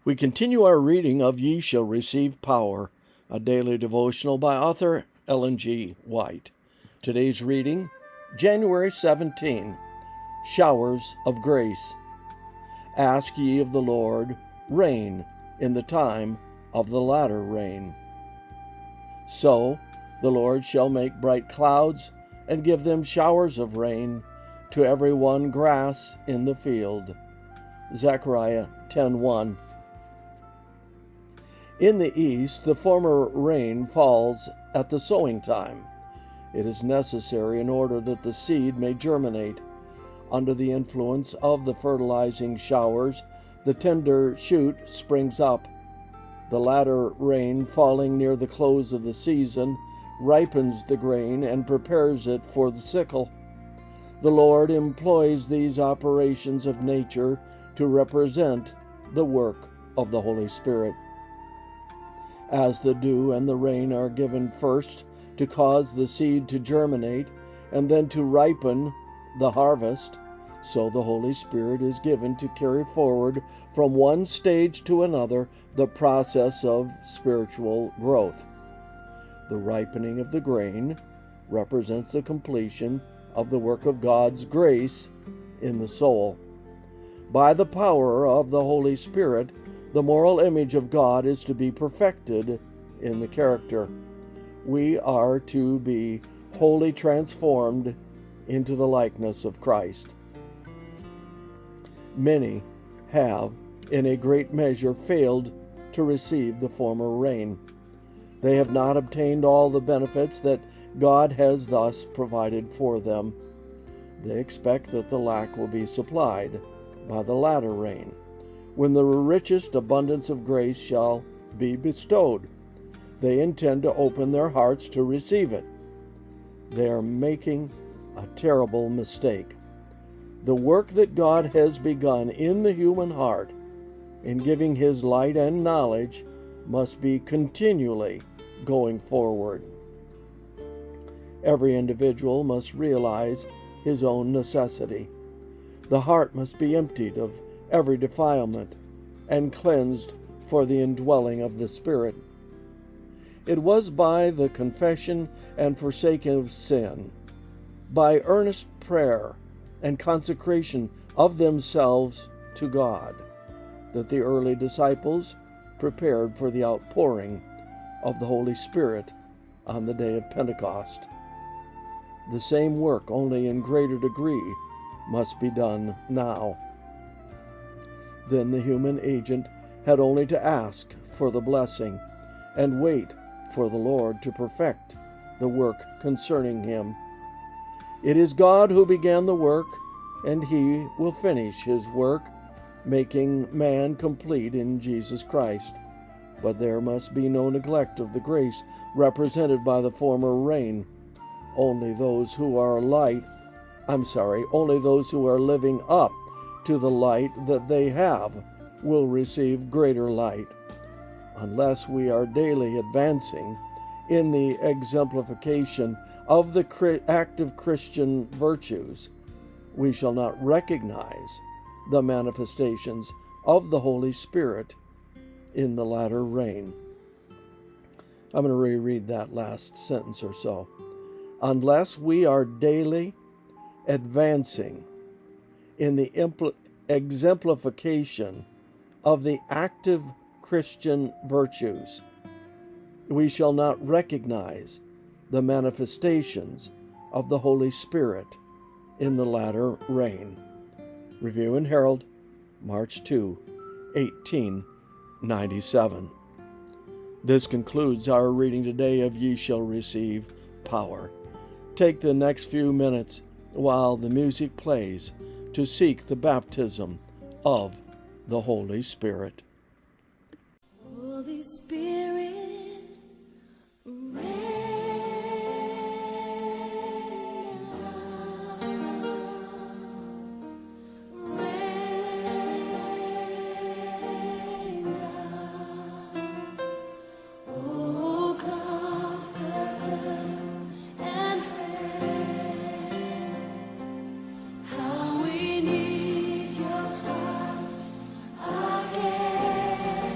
We continue our reading of Ye Shall Receive Power, a daily devotional by author Ellen G. White. Today's reading, January 17, Showers of Grace. Ask ye of the Lord rain in the time of the latter rain. So the Lord shall make bright clouds and give them showers of rain to every one grass in the field. Zechariah 10:1. In the east, the former rain falls at the sowing time. It is necessary in order that the seed may germinate. Under the influence of the fertilizing showers, the tender shoot springs up. The latter rain, falling near the close of the season, ripens the grain and prepares it for the sickle. The Lord employs these operations of nature to represent the work of the Holy Spirit. As the dew and the rain are given first to cause the seed to germinate and then to ripen the harvest, so the Holy Spirit is given to carry forward from one stage to another the process of spiritual growth. The ripening of the grain represents the completion of the work of God's grace in the soul. By the power of the Holy Spirit, the moral image of God is to be perfected in the character. We are to be wholly transformed into the likeness of Christ. Many have, in a great measure, failed to receive the former rain. They have not obtained all the benefits that God has thus provided for them. They expect that the lack will be supplied by the latter rain, when the richest abundance of grace shall be bestowed. They intend to open their hearts to receive it. They are making a terrible mistake. The work that God has begun in the human heart, in giving His light and knowledge, must be continually going forward. Every individual must realize his own necessity. The heart must be emptied of every defilement and cleansed for the indwelling of the Spirit. It was by the confession and forsaking of sin, by earnest prayer and consecration of themselves to God, that the early disciples prepared for the outpouring of the Holy Spirit on the day of Pentecost. The same work, only in greater degree, must be done now. Then the human agent had only to ask for the blessing and wait for the Lord to perfect the work concerning him. It is God who began the work, and He will finish His work, making man complete in Jesus Christ. But there must be no neglect of the grace represented by the former rain. Only those who are living up to the light that they have will receive greater light. Unless we are daily advancing in the exemplification of the active Christian virtues, we shall not recognize the manifestations of the Holy Spirit in the latter rain. I'm going to reread that last sentence or so. Unless we are daily advancing in the exemplification of the active Christian virtues, we shall not recognize the manifestations of the Holy Spirit in the latter rain. Review and Herald, March 2, 1897. This concludes our reading today of Ye Shall Receive Power. Take the next few minutes while the music plays to seek the baptism of the Holy Spirit. Holy Spirit, rain down. Oh, Comforter and friend, how we need Your touch again.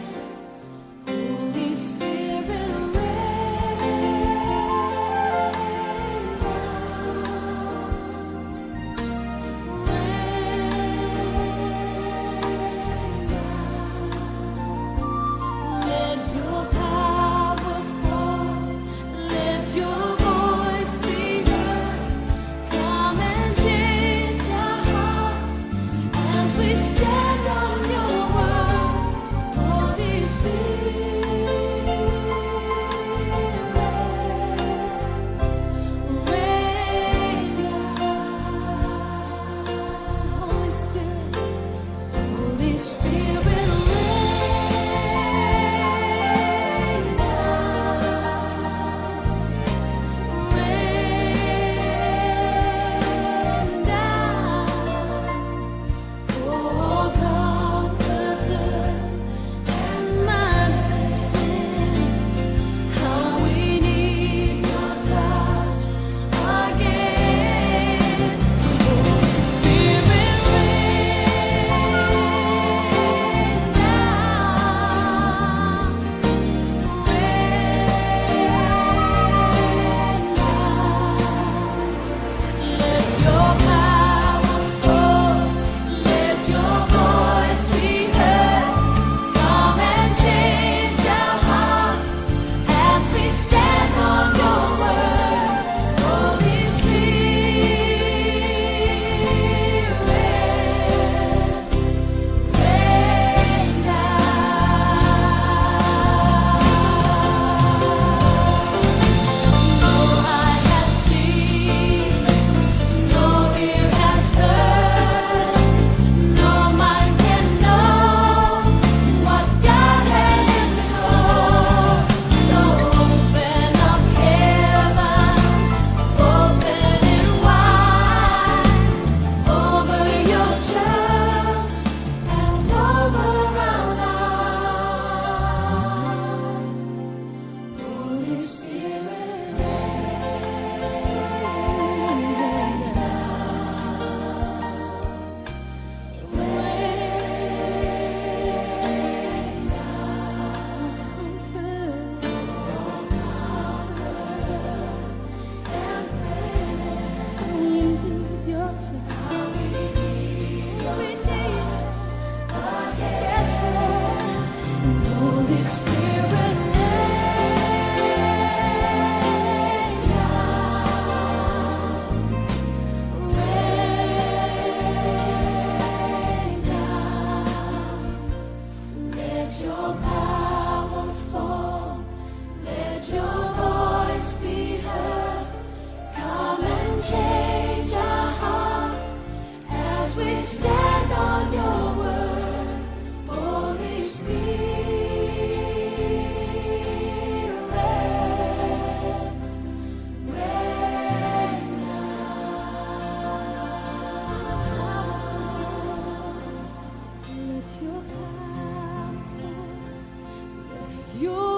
Your